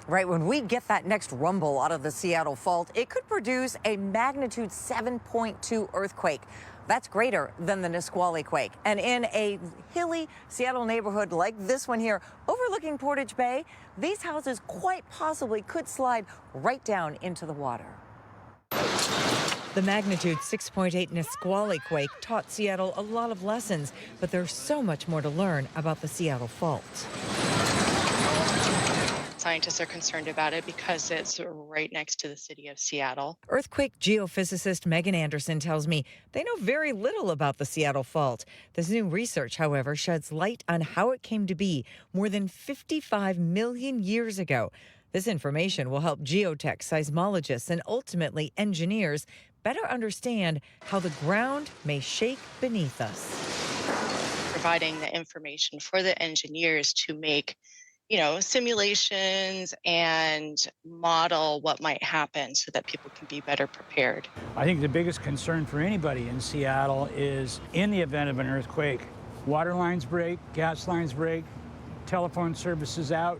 Right, when we get that next rumble out of the Seattle fault, it could produce a magnitude 7.2 earthquake. That's greater than the Nisqually quake. And in a hilly Seattle neighborhood like this one here, overlooking Portage Bay, these houses quite possibly could slide right down into the water. The magnitude 6.8 Nisqually quake taught Seattle a lot of lessons, but there's so much more to learn about the Seattle fault. Scientists are concerned about it because it's right next to the city of Seattle. Earthquake geophysicist Megan Anderson tells me they know very little about the Seattle fault. This new research, however, sheds light on how it came to be more than 55 million years ago. This information will help geotech seismologists and ultimately engineers better understand how the ground may shake beneath us. Providing the information for the engineers to make simulations and model what might happen so that people can be better prepared. I think the biggest concern for anybody in Seattle is in the event of an earthquake, water lines break, gas lines break, telephone services out.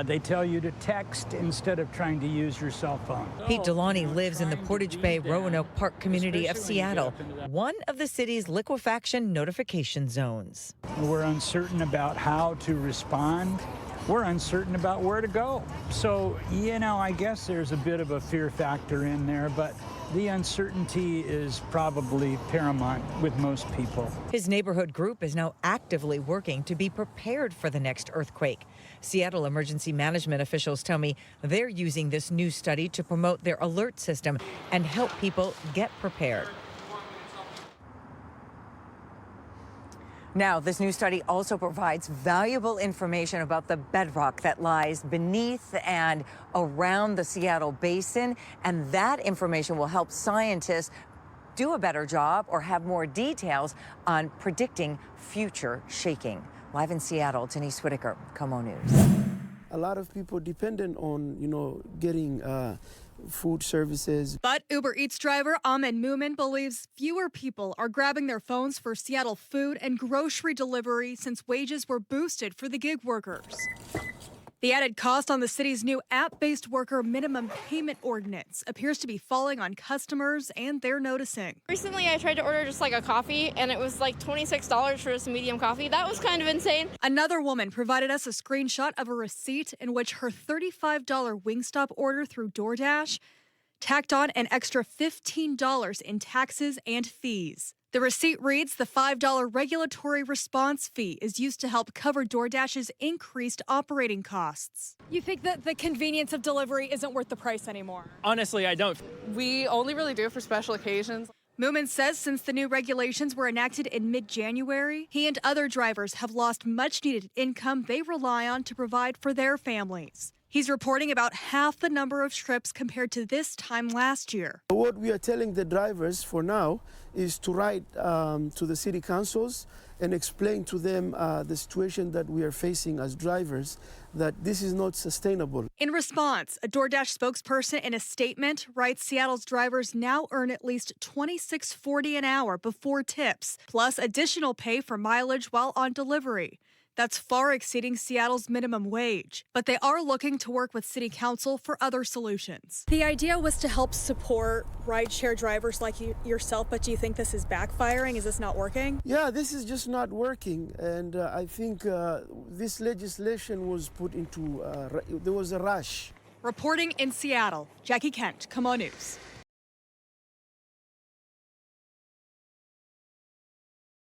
They tell you to text instead of trying to use your cell phone. Pete Delaney lives in the Portage Bay Roanoke Park community of Seattle, one of the city's liquefaction notification zones. We're uncertain about how to respond. We're uncertain about where to go. So, I guess there's a bit of a fear factor in there, but the uncertainty is probably paramount with most people. His neighborhood group is now actively working to be prepared for the next earthquake. Seattle emergency management officials tell me they're using this new study to promote their alert system and help people get prepared. Now, this new study also provides valuable information about the bedrock that lies beneath and around the Seattle basin, and that information will help scientists do a better job or have more details on predicting future shaking. Live in Seattle, Denise Whitaker, KOMO News. A lot of people dependent on, getting food services. But Uber Eats driver Ahmed Moomin believes fewer people are grabbing their phones for Seattle food and grocery delivery since wages were boosted for the gig workers. The added cost on the city's new app-based worker minimum payment ordinance appears to be falling on customers, and they're noticing. Recently, I tried to order just like a coffee, and it was like $26 for just a medium coffee. That was kind of insane. Another woman provided us a screenshot of a receipt in which her $35 Wingstop order through DoorDash tacked on an extra $15 in taxes and fees. The receipt reads the $5 regulatory response fee is used to help cover DoorDash's increased operating costs. You think that the convenience of delivery isn't worth the price anymore? Honestly, I don't. We only really do it for special occasions. Moomin says since the new regulations were enacted in mid-January, he and other drivers have lost much-needed income they rely on to provide for their families. He's reporting about half the number of trips compared to this time last year. What we are telling the drivers for now is to write to the city councils and explain to them the situation that we are facing as drivers, that this is not sustainable. In response, a DoorDash spokesperson in a statement writes Seattle's drivers now earn at least $26.40 an hour before tips, plus additional pay for mileage while on delivery. That's far exceeding Seattle's minimum wage. But they are looking to work with City Council for other solutions. The idea was to help support rideshare drivers like yourself, but do you think this is backfiring? Is this not working? Yeah, this is just not working. And I think this legislation was put into, there was a rush. Reporting in Seattle, Jackie Kent, KOMO News.